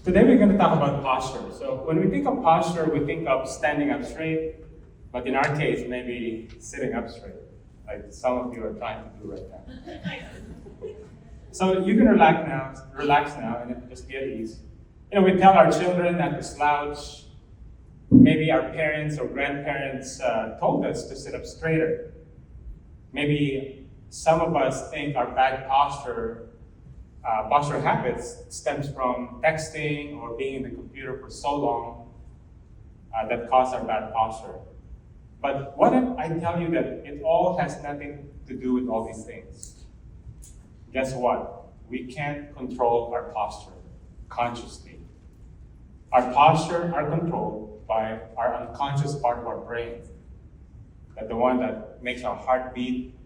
Today we're going to talk about posture. So when we think of posture, we think of standing up straight, but in our case, maybe sitting up straight, like some of you are trying to do right now. So you can relax now, and just be at ease. We tell our children not to slouch. Maybe our parents or grandparents told us to sit up straighter. Maybe some of us think our bad posture habits stems from texting or being in the computer for so long that cause our bad posture. But what if I tell you that it all has nothing to do with all these things? Guess what? We can't control our posture consciously. Our posture are controlled by our unconscious part of our brain, that the one that makes our heart beat,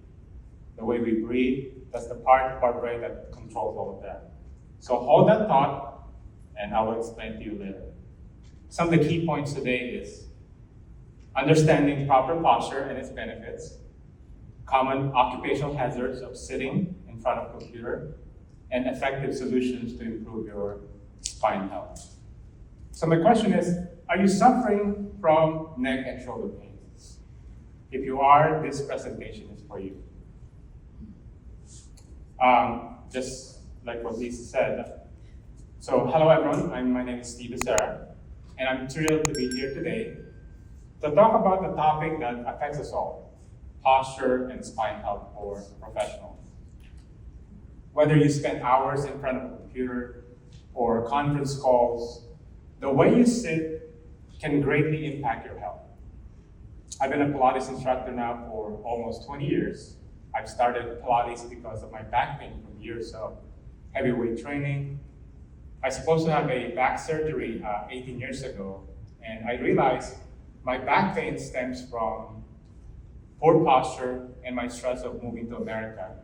the way we breathe. That's the part of our brain that controls all of that. So hold that thought, and I will explain to you later. Some of the key points today is understanding proper posture and its benefits, common occupational hazards of sitting in front of a computer, and effective solutions to improve your spine health. So my question is, are you suffering from neck and shoulder pain? If you are, this presentation is for you. Just like what Lisa said. So hello everyone, my name is Steve, and I'm thrilled to be here today to talk about the topic that affects us all, posture and spine health for professionals. Whether you spend hours in front of a computer or conference calls, the way you sit can greatly impact your health. I've been a Pilates instructor now for almost 20 years. I've started Pilates because of my back pain from years of heavy weight training. I was supposed to have a back surgery 18 years ago, and I realized my back pain stems from poor posture and my stress of moving to America.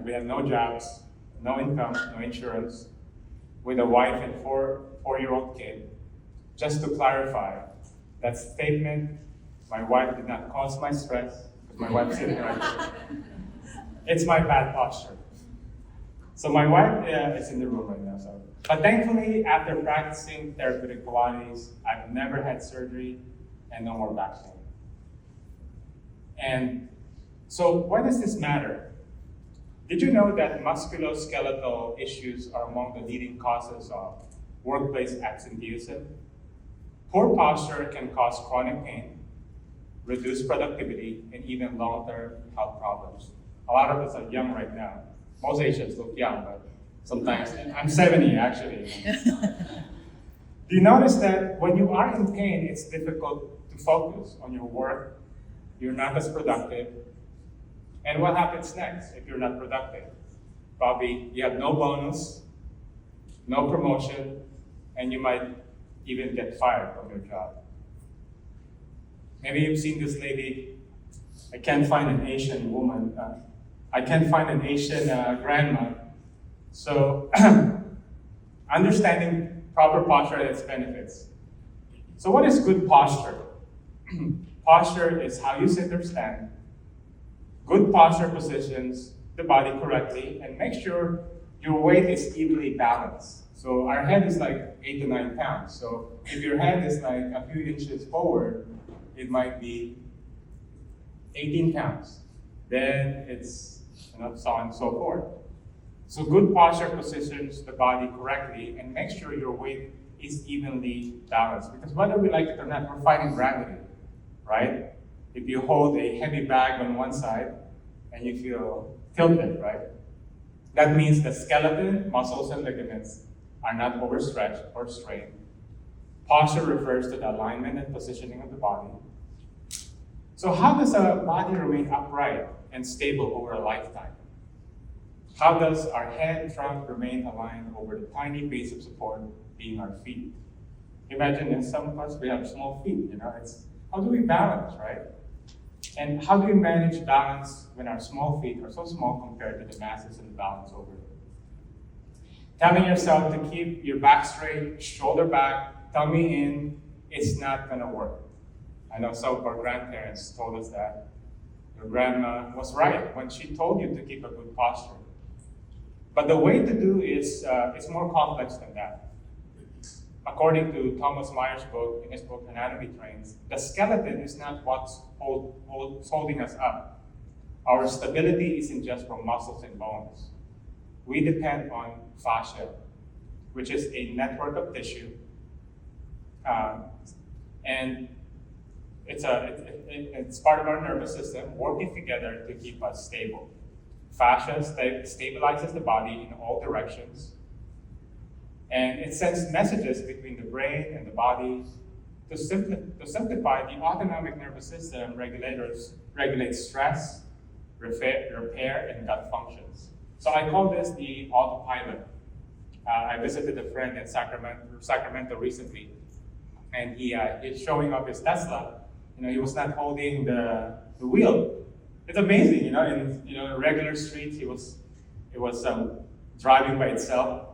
We had no jobs, no income, no insurance, with a wife and four-year-old kid. Just to clarify, that statement, my wife did not cause my stress, because my wife's sitting right there. It's my bad posture. So my wife is in the room right now. But thankfully, after practicing therapeutic Pilates, I've never had surgery and no more back pain. And so why does this matter? Did you know that musculoskeletal issues are among the leading causes of workplace absenteeism? Poor posture can cause chronic pain, reduce productivity, and even long-term health problems. A lot of us are young right now. Most Asians look young, but sometimes, I'm 70 actually. Do you notice that when you are in pain, it's difficult to focus on your work, you're not as productive, and what happens next if you're not productive? Probably you have no bonus, no promotion, and you might even get fired from your job. Maybe you've seen this lady, I can't find an Asian woman, I can't find an Asian grandma. So understanding proper posture and its benefits. So what is good posture? Posture is how you sit or stand. Good posture positions the body correctly and make sure your weight is evenly balanced. So our head is like 8 to 9 pounds. So if your head is like a few inches forward, it might be 18 pounds. Then it's so on and so forth. So good posture positions the body correctly and make sure your weight is evenly balanced. Because whether we like it or not, we're fighting gravity, right? If you hold a heavy bag on one side and you feel tilted, right? That means the skeleton, muscles, and ligaments are not overstretched or strained. Posture refers to the alignment and positioning of the body. So how does a body remain upright and stable over a lifetime? How does our head trunk remain aligned over the tiny base of support being our feet? Imagine in some of us, we have small feet, it's how do we balance, right? And how do we manage balance when our small feet are so small compared to the masses and the balance over them? Telling yourself to keep your back straight, shoulder back, tummy in, it's not gonna work. I know some of our grandparents told us that. Your grandma was right when she told you to keep a good posture. But the way to do is it's more complex than that. According to Thomas Meyer's book, in his book Anatomy Trains, the skeleton is not what's holding us up. Our stability isn't just from muscles and bones. We depend on fascia, which is a network of tissue, and it's part of our nervous system working together to keep us stable. Fascia stabilizes the body in all directions, and it sends messages between the brain and the body. To simplify, the autonomic nervous system regulates stress, repair, and gut functions. So I call this the autopilot. I visited a friend in Sacramento recently, and he's showing off his Tesla. He was not holding the wheel. It's amazing, in regular streets, it was driving by itself.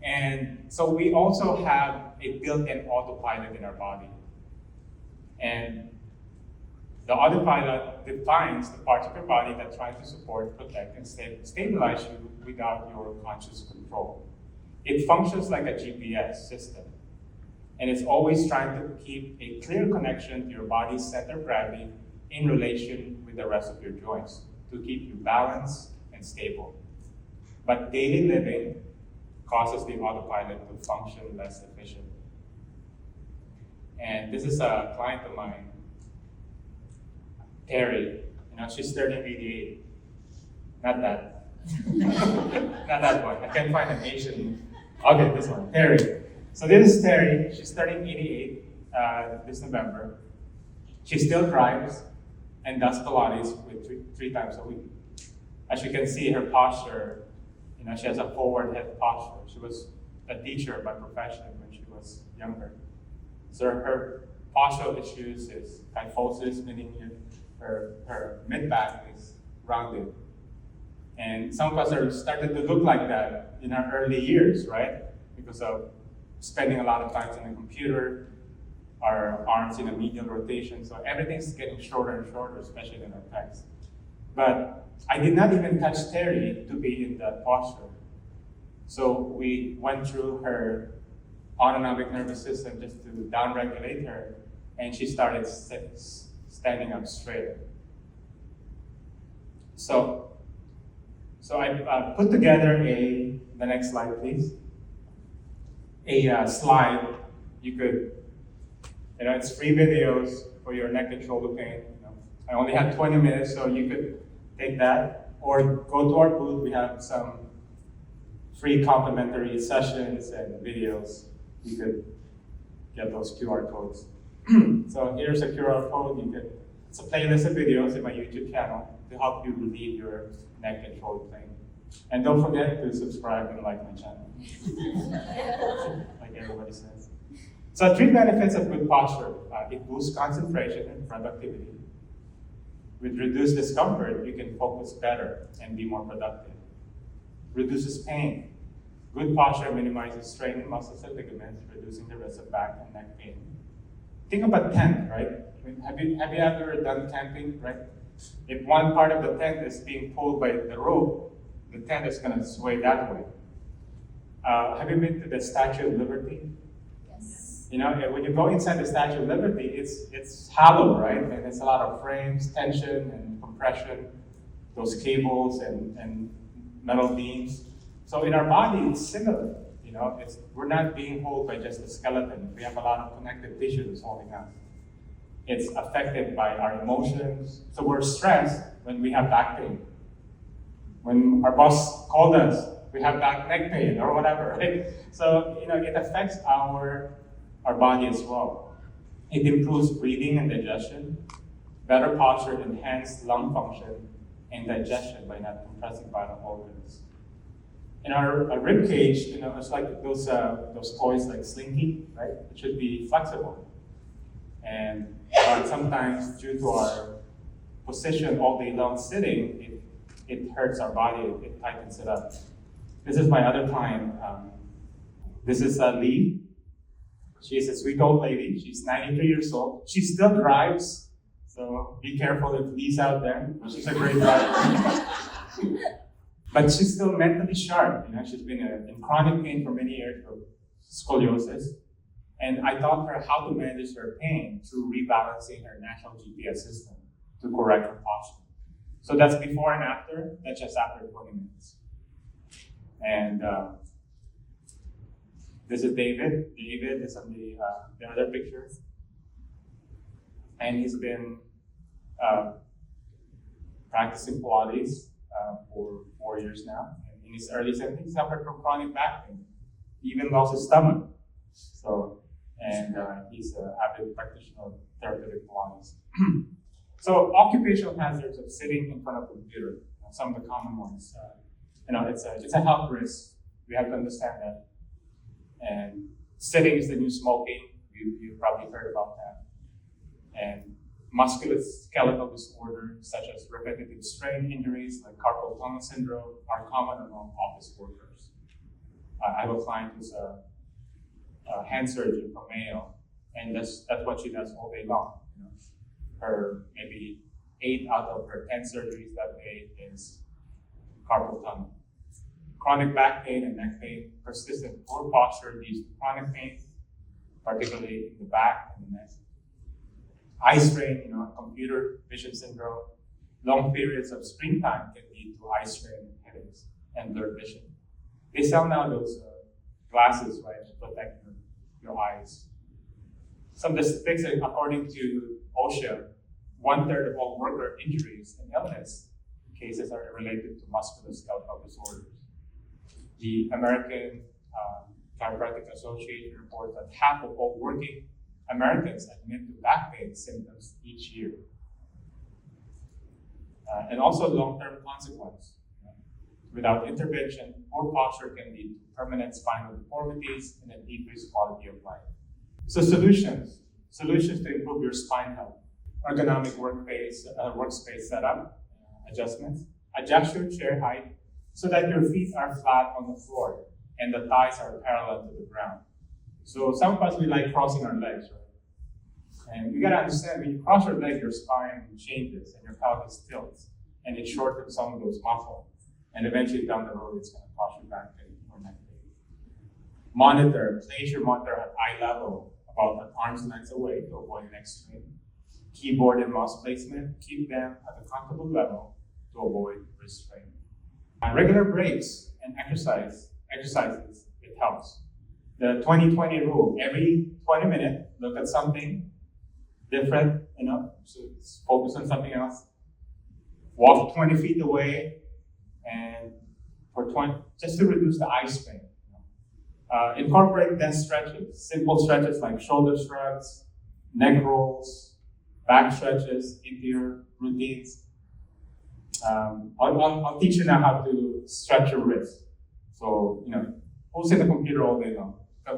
And so we also have a built-in autopilot in our body. And the autopilot defines the parts of your body that try to support, protect, and stabilize you without your conscious control. It functions like a GPS system, and it's always trying to keep a clear connection to your body's center of gravity in relation with the rest of your joints to keep you balanced and stable. But daily living causes the autopilot to function less efficiently. And this is a client of mine, Terry. She's turning 88. Not that. Not that one. I can't find an Asian. Okay, this one, Terry. So this is Terry. She's turning 88 this November. She still drives and does Pilates with three times a week. As you can see, her posture, she has a forward head posture. She was a teacher by profession when she was younger. So her postural issues is kyphosis, meaning her mid-back is rounded. And some of us are started to look like that in our early years, right? Because of spending a lot of time on the computer, our arms in a medial rotation, so everything's getting shorter and shorter, especially in our pecs. But I did not even touch Terry to be in that posture. So we went through her autonomic nervous system just to downregulate her, and she started standing up straight. So I put together the next slide, please. A slide you could, it's free videos for your neck and shoulder pain. I only had 20 minutes, so you could take that or go to our booth. We have some free complimentary sessions and videos. You could get those QR codes. So here's a QR code. It's a playlist of videos in my YouTube channel to help you relieve your neck and shoulder pain. And don't forget to subscribe and like my channel, like everybody says. So 3 benefits of good posture. It boosts concentration and productivity. With reduced discomfort, you can focus better and be more productive. Reduces pain. Good posture minimizes strain in muscles and ligaments, reducing the risk of back and neck pain. Think about tent, right? Have you ever done camping, right? If one part of the tent is being pulled by the rope, the tent is going to sway that way. Have you been to the Statue of Liberty? Yes. When you go inside the Statue of Liberty, it's hollow, right? And it's a lot of frames, tension and compression, those cables and metal beams. So in our body, it's similar. We're not being held by just the skeleton. We have a lot of connective tissues holding us. It's affected by our emotions. So we're stressed when we have back pain. When our boss called us, we have neck pain or whatever, right? So it affects our body as well. It improves breathing and digestion. Better posture enhances lung function and digestion by not compressing vital organs. In our rib cage, it's like those toys like Slinky, right? It should be flexible. And sometimes due to our position all day long sitting, it hurts our body, it tightens it up. This is my other client. This is Lee. She's a sweet old lady. She's 93 years old. She still drives, so be careful if Lee's out there. She's a great driver. But she's still mentally sharp. She's been in chronic pain for many years of scoliosis. And I taught her how to manage her pain through rebalancing her national GPS system to correct her posture. So that's before and after. That's just after 20 minutes. And this is David. David is on the other picture. And he's been practicing Pilates for 4 years now. And in his early 70s, he suffered from chronic back pain. He even lost his stomach. And he's an avid practitioner of therapeutic Pilates. So occupational hazards of sitting in front of a computer, some of the common ones. It's a health risk. We have to understand that. And sitting is the new smoking. You've probably heard about that. And musculoskeletal disorders such as repetitive strain injuries like carpal tunnel syndrome are common among office workers. I have a client who's a hand surgeon from Mayo, and that's what she does all day long. Her maybe 8 out of her 10 surgeries that day is carpal tunnel. Chronic back pain and neck pain, persistent poor posture leads to chronic pain, particularly in the back and the neck. Eye strain, computer vision syndrome. Long periods of screen time can lead to eye strain, headaches, and blurred vision. They sell now those glasses, right, to protect your eyes. Some statistics, according to OSHA, 1/3 of all worker injuries and illness cases are related to musculoskeletal disorders. The American Chiropractic Association reports that half of all working Americans admit to back pain symptoms each year. And also long-term consequence. Without intervention, poor posture can lead to permanent spinal deformities and a decreased quality of life. So solutions to improve your spine health. Ergonomic workspace setup, adjustments. Adjust your chair height so that your feet are flat on the floor and the thighs are parallel to the ground. So some of us, we like crossing our legs, right? And you gotta understand, when you cross your leg, your spine changes and your pelvis tilts, and it shortens some of those muscles. And eventually down the road, it's gonna cause you back pain or neck pain. Place your monitor at eye level, about an arm's length away to avoid neck strain. Keyboard and mouse placement, keep them at a comfortable level to avoid wrist strain. Regular breaks and exercises, it helps. The 20-20 rule, every 20 minutes, look at something different, so focus on something else. Walk 20 feet away, and just to reduce the eye strain. Incorporate desk stretches, simple stretches like shoulder shrugs, neck rolls, back stretches into your routines. I'll teach you now how to stretch your wrist. So, who's in the computer all day long?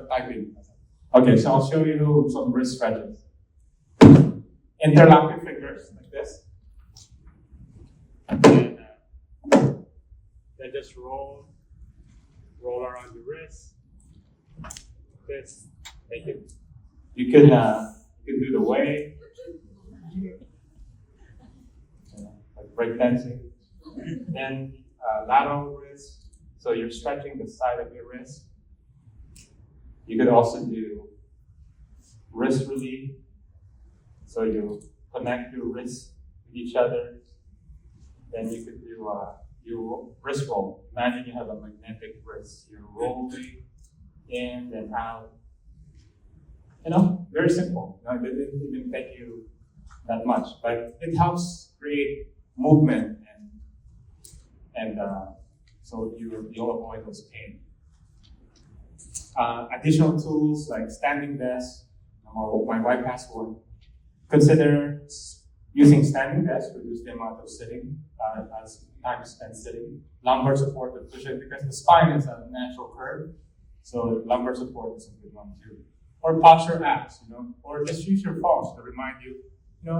Typing. Okay, so I'll show you some wrist stretches. Interlock your fingers like this. And then just roll around your wrist. This, make it. You can do the wave. Like breakdancing. Then lateral wrist. So you're stretching the side of your wrist. You could also do wrist relief. So you connect your wrists with each other. Then you could do your wrist roll. Imagine you have a magnetic wrist. You're rolling in and out. Very simple. It didn't take you that much, but it helps create movement and so you'll avoid those pain. Additional tools like standing desk. My wife has one. Consider using standing desk, reduce the amount of sitting, as time spent sitting. Lumbar support to cushion, because the spine is a natural curve, so lumbar support is a good one too. Or posture apps, or just use your phones to remind you,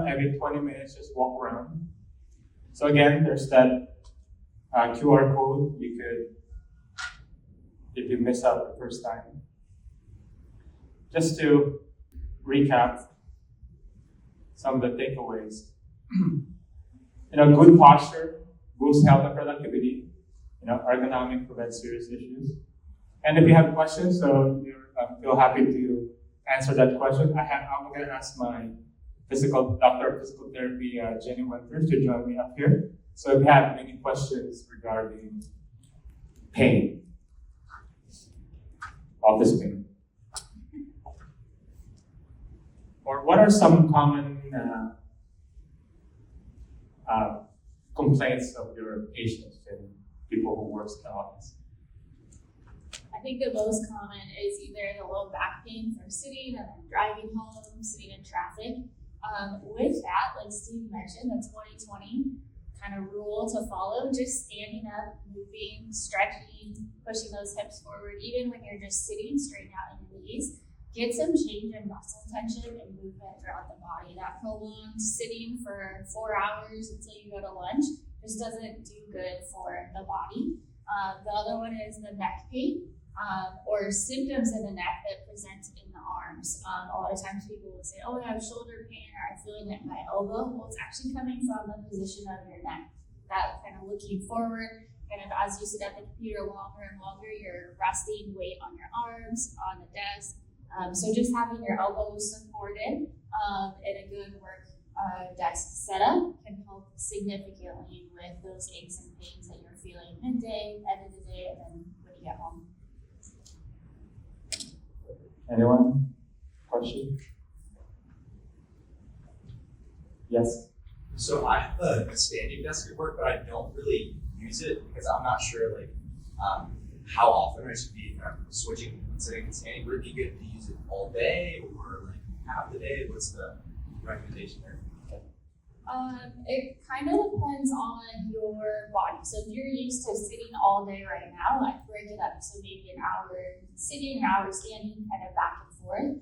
every 20 minutes, just walk around. So again, there's that QR code. You could, if you miss out the first time. Just to recap some of the takeaways. Good posture boosts health and productivity. ergonomic prevents serious issues. And if you have questions, so feel happy to answer that question. I'm going to ask my doctor of physical therapy, Jenny Winters, to join me up here. So if you have any questions regarding pain, office pain, or what are some common complaints of your patients and people who work in the office? I think the most common is either the low back pain from sitting and then driving home, sitting in traffic. With that, like Steve mentioned, the 20-20 kind of rule to follow, just standing up, moving, stretching, pushing those hips forward, even when you're just sitting, straighten out your knees. Get some change in muscle tension and movement throughout the body. That prolonged sitting for 4 hours until you go to lunch just doesn't do good for the body. The other one is the neck pain. Or symptoms in the neck that present in the arms. A lot of times people will say, oh, I have shoulder pain or I'm feeling it in my elbow. Well, it's actually coming from the position of your neck. That kind of looking forward, kind of as you sit at the computer longer and longer, you're resting weight on your arms, on the desk. So just having your elbows supported in a good work desk setup can help significantly with those aches and pains that you're feeling midday, end of the day, and then when you get home. Anyone? Question? Yes? So I have a standing desk at work, but I don't really use it because I'm not sure how often I should be switching from sitting and standing. Would it be good to use it all day or half the day? What's the recommendation there? It kind of depends on your body. So if you're used to sitting all day right now, I'd break it up. So maybe an hour sitting, an hour standing, kind of back and forth.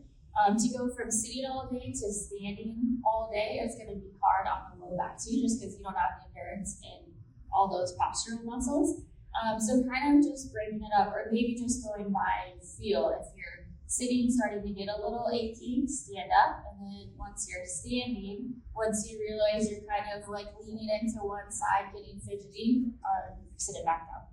To go from sitting all day to standing all day is going to be hard on the low back too, just because you don't have the endurance in all those postural muscles. So kind of just breaking it up, or maybe just going by feel. If you're sitting starting to get a little achy, stand up, and then once you're standing, once you realize you're kind of leaning into one side, getting fidgety, sit it back down.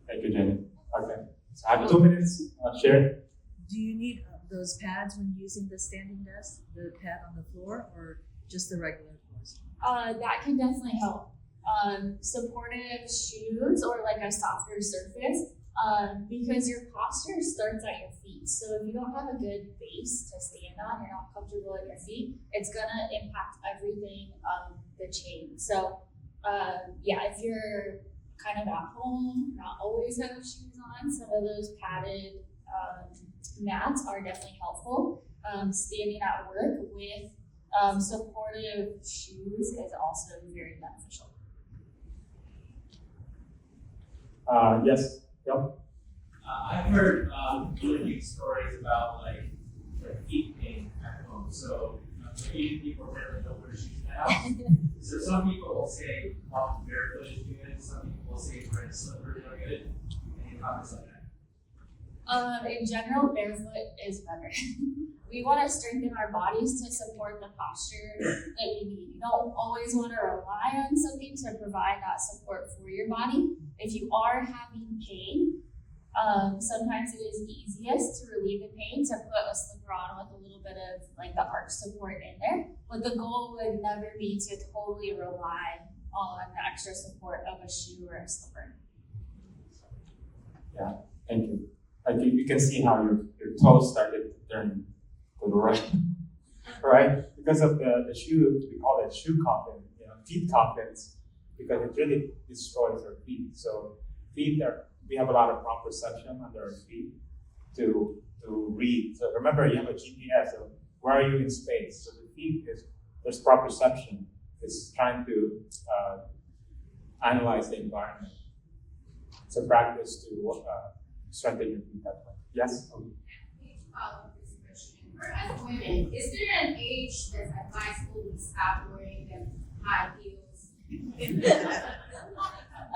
Thank you, Jenny. Okay, so I have 2 minutes. Share. Do you need those pads when using the standing desk, the pad on the floor, or just the regular floors? That can definitely help. Supportive shoes or a softer surface. Because your posture starts at your feet. So if you don't have a good base to stand on, you're not comfortable at your feet, it's gonna impact everything of the chain. So if you're kind of at home, not always have shoes on, some of those padded mats are definitely helpful. Standing at work with supportive shoes is also very beneficial. Yes. Yep. I've heard unique stories about feet pain at home. So maybe people rarely don't wear shoes now. So some people will say walking barefoot is good. Some people will say wearing slippers are good. Any comments on that? In general, barefoot is better. We want to strengthen our bodies to support the posture that we need. You don't always want to rely on something to provide that support for your body. If you are having pain, sometimes it is easiest to relieve the pain to put a slipper on with a little bit of the arch support in there. But the goal would never be to totally rely on the extra support of a shoe or a slipper. Yeah, thank you. You can see how your toes started to turn to the right, right? Because of the shoe, we call it shoe coffin, feet coffins, because it really destroys our feet. So we have a lot of proprioception under our feet to read. So remember, you have a GPS. So where are you in space? So the feet there's proprioception. It's trying to analyze the environment. It's a practice to strengthen your feet that way. Yes? This question. For us women, is there an age that's advisable to stop wearing them high heels?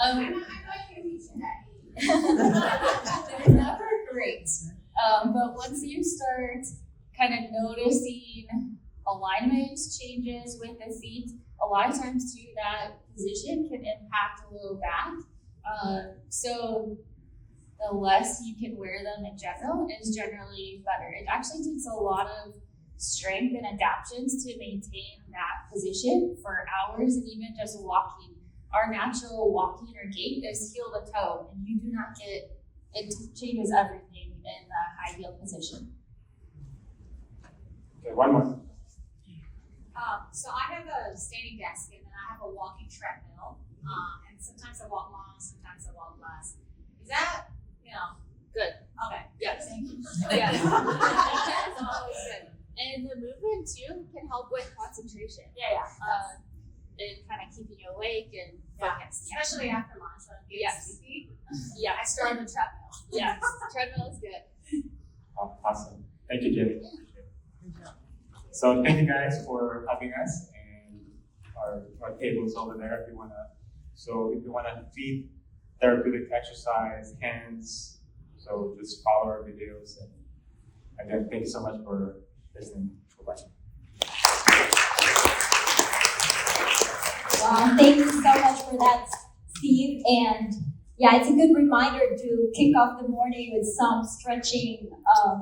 I know you're reaching that age. They're never great. But once you start kind of noticing a alignment changes with the feet. A lot of times too, that position can impact the low back. So the less you can wear them in general is generally better. It actually takes a lot of strength and adaptations to maintain that position for hours and even just walking. Our natural walking or gait is heel to toe, and you do not get, it changes everything in the high heel position. Okay, one more. So I have a standing desk and then I have a walking treadmill. And sometimes I walk long, sometimes I walk less. Is that, Good. okay? Yes. Thank you. Yeah. That's always good. And the movement too can help with concentration. Yeah. And kind of keeping you awake and Yeah. focused. Especially after lunch when I'm getting Yes. sleepy. Yeah. I start on the treadmill. Yes. Treadmill is good. Oh, awesome. Thank you, Jimmy. So thank you guys for having us, and our tables over there. If you wanna feed therapeutic exercise, hands, so just follow our videos. And again, thank you so much for listening. Bye-bye. Thank you so much for that, Steve. And yeah, it's a good reminder to kick off the morning with some stretching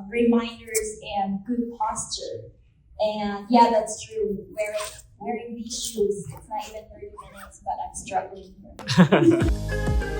reminders and good posture. And yeah, that's true. Wearing these shoes, it's not even 30 minutes, but I'm struggling here.